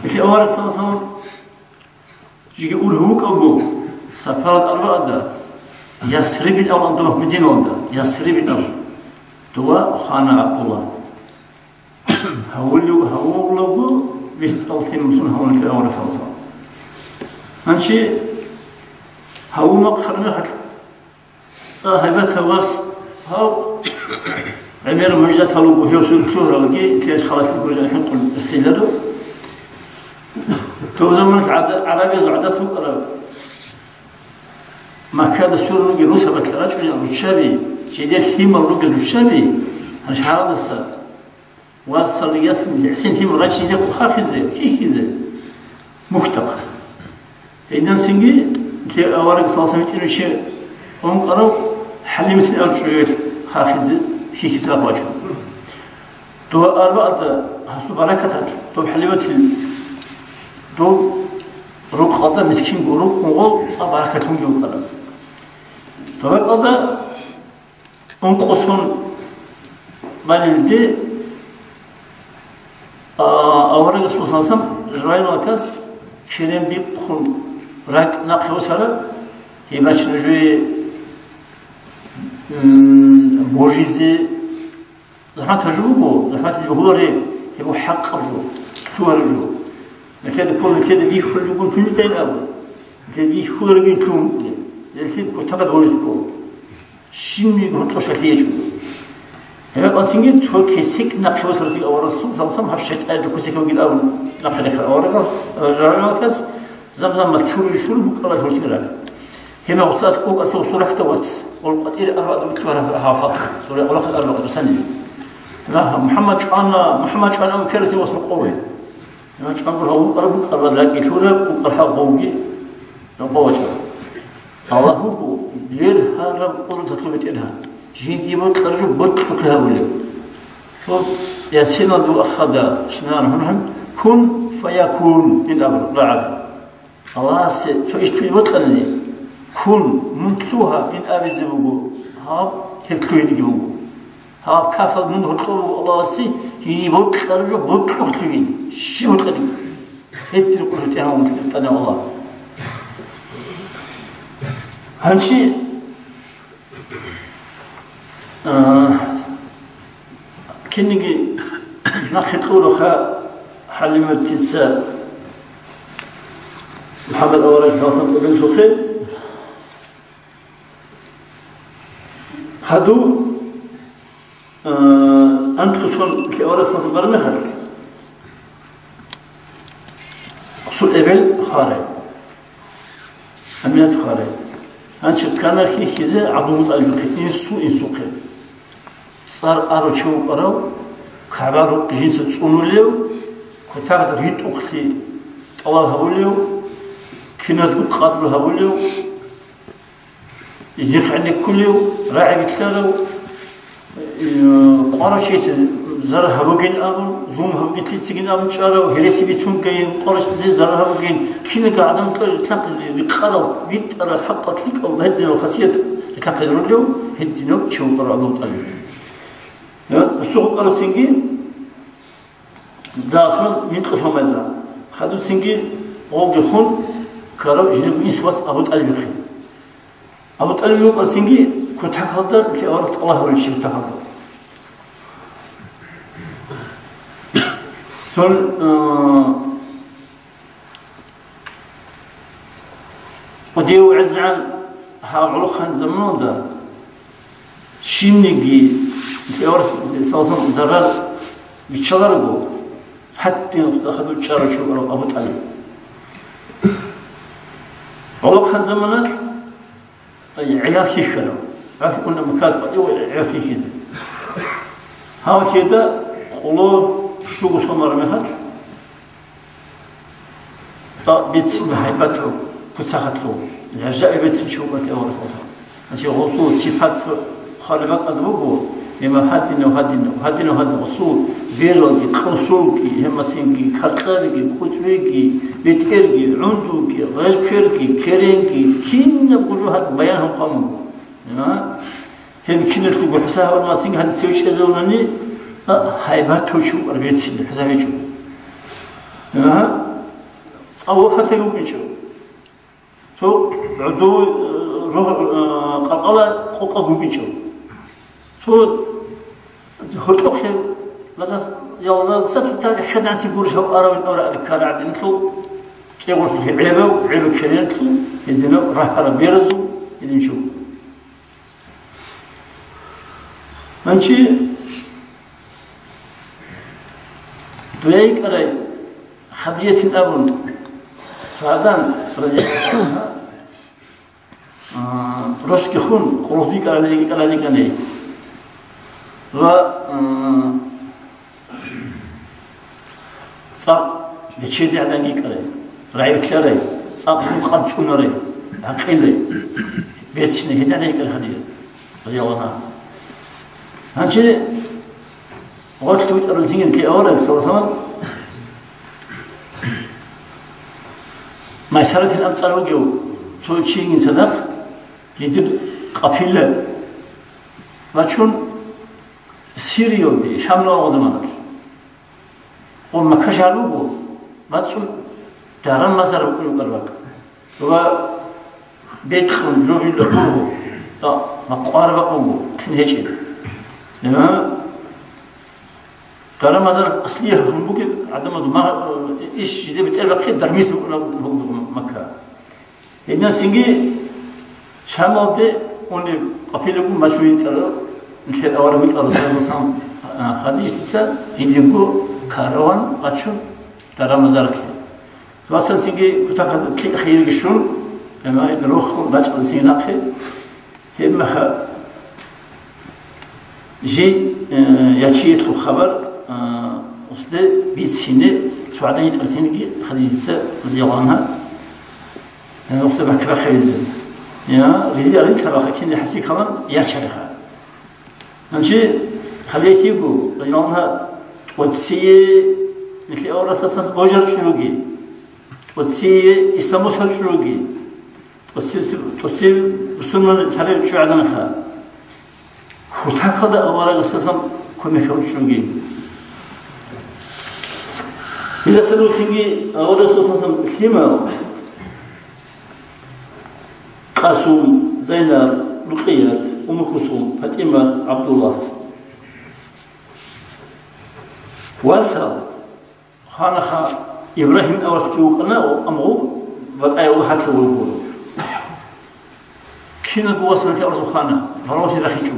مثل أورد صلى الله عليه وسلم يجي يقول هوك أقول سفر الأربعة ده يسرب الأول عنده مدينة عنده يسرب الأول دوا خانة عبد الله هقول بيستألفين مثل هون في أورد صلى الله عليه وسلم هنشي هو ما خلنا خد صاحبته وس هاو عمير مجد هلو هيو سلطور وجي تيج خلاص يقول الحين قل رسيلته تو زمان عربي عادات فقراء ما كان السور نجي نسبة الرجل الشابي جديد ثيم الرجل الشابي هنش هذا السر وصل يسلم حسين ثيم الرجل يدك خافزة كيزة مختق إذا سنجي كي أورق صلصة متين شيء هم قرأوا حلمت الأرجل خافزة في كسر واجب. تو أربعة حسب بركة تو حلمت تو روق هذا مسكين روق مغول صار بركتهم جو قرأ. تو هذا أنقصون بالدي أورق صلصة رأي مركز كلام بيقول راك نقل سر يبغى نجوي موجزة زحمة تجوبه زحمة تجوبه ري يبغى حق جو شو هرجو مثل كل مثل بيخل يقول كل تين أول مثل بيخل يقول كلام مثل كل تقدر موجزكو شيء يقول توشكليه جو هذا قصير تقول كيسك نقل سر زي أول رسول صلى الله عليه وسلم هبشت أرد كيسك يقول أول نقل آخر أول رجال كاس زمزم مكشور يشول بكرة يقول تقولك هنا وصلت كوك أسوق صورة توتس والقطير أربعة بتوارها هافط تقول الله خير أربعة سنة لا محمد شأنا وكرتي وصل قوي ما شأنا هو قرب قرب لكن شورة وقرها قوي نقوة الله هو بير هرب قول تطلبت إنها جين تيبون ترجو بط كلها ولا طب يا سينا دو أخذ شنان هم كن فيكون الأمر رعب الله سويش تلبطني كن منتلوها إن أبي زبوجو هاب هبكوي ديجوجو هاب كافل من هالطول الله سي يجيبوك ترجو بوك تختوين شو تقولي هبتي كل تهم تنا الله هالشيء كنيجي نخطوله خا حلم التسا محمد أورق خاصة بن سخير خدوا أنت تصل في أورق خاصة برمخر أصل إبل خارج أمينات خارج أنت كان في خزة عبود البكر إنسو خير صار أرجو قرأ كعبارو جنس تصونوليو كتاعد ريت أختي الله هوليو كنا تقول قادر هوليو يجني خلني كل يوم راعي بتلاقوا قارة شيء زر هبوجين أبون زوم هبوجين تيجين أبون شارع وهرسي بيتون كين قارة شيء زر هبوجين كنا قاعدين تلاقي بقرا بيت على الحق تلك أو هدي الخاصية تلاقي الرجل هدي نوك شو قرأ الله تعالى السوق قرأ سنجين ده أصلا من قسم مزرعة خدوا سنجين أوجي خون كارو جنوب إنسواس أبود البخيل أبود البخيل سنجين كنت حكذا في أورط الله والشيء تحكذا ثم وديو عزعل هاغلوخان زمنون ده شينيجي في أورط سوسن زرار بيتشغلوا حتى أخذوا الشارع شو أبو طالب والله خان زمانات عيال خيشنا عارف كنا مكاتب عيال خيشة هذا كذا قلوا شو قصنا رميخات فبيتسمى هيبته كتسخته العجائب بيتسمى شو قلت أول أساسا أشي غصو صفات خالبات أدوبه لما هادنا وصول بيروكي قصوكي همسينكي كارتاركي كوتريكي بيتيركي عندوكي رجبيركي كيرينكي كين بوجوهات بيانهم قاموا هن كنا تقول حساب الماسين هاد تسوي شيء زونني هايبات توشو أربعين سنة حسابي شو أو ختلو كنشو سو عدو روح قلقلة قلقة بوكنشو سو هرتو خير لقاس يلا ساتو حد عن تقول شو أراوي أورا أذكار عدن تلو يقول في عيبه كلين تلو يدنا راح على بيرزو يدين شو منشي دويك أراي خدية الأبن سعدان رضي الله عنها رشك خون خروجي كلا و صار بتشيدي عدنجي كلا رأي كلا صار خد شون رأي عقيل رأي بيتشني هدا عدنجي كلا خدية رضي الله عنها هنشي وقت تويت أرزين كي أورك سوسان ما يسرت الأمثال وجو شو شيء إنسانك يدير قبيلة وشون سيريو دي شامل أوزمانك وما كشالوبو ما شون دارن مزار وكل قلبك هو بيتخون جوبي لقوه لا ما قارب قوه تنهجين لما دارن مزار أصليه هم بوكي عدم ما إيش يدي بتقلب خير درميس مكة هنا سينجي شامل دي وني قبيلكم مشوي ترى مثل أول ويت أرسل مثلا حديث تسا يجيكو كاروان أشون ترى مزارك وصل سينجي كتاخد كل خير جشون لما يروح بتشل سيناقه هم جي يشيت الخبر وصل بيت سنة سعدان يترسينجي خديجة رضي الله عنها وصل بكرة خيزة يا رزق ترى كين يحسي كمان يشرها نجي خليتي يقول رضي الله عنها وتسي مثل أول أساس بوجر شلوجي وتسي إسلام شلوجي وتسي بسنة ترى شو عدنها وتأخذ أول أساسا كم يخرج شلوجي إذا سلوا فيني أول أساسا كلمة قاسم زينب رقية أم كلثوم فاطمة عبد الله واسع خانخا إبراهيم أورسكي وقنا أمغو بطايا وحاك والقول كينا قواسنا تأرزو خانا فروتي رخيجو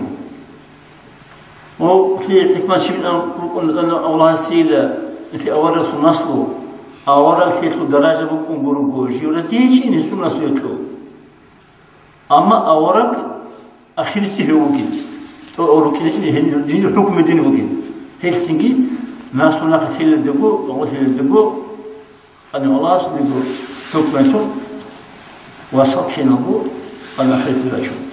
وفي حكمة شبين أن الله السيلة مثل أورس النصلو أورس يتلو دراجة بكم برقو جيورا زيجي نسو النصلو يتلو أما أورك أخير سيهوكي تو أوروكي دين الحكم الدين وكي هلسنكي ما صنع خسيل الدقو وغسيل الدقو أن الله سبحانه حكمته وصل كي نقول أنا خير الرجل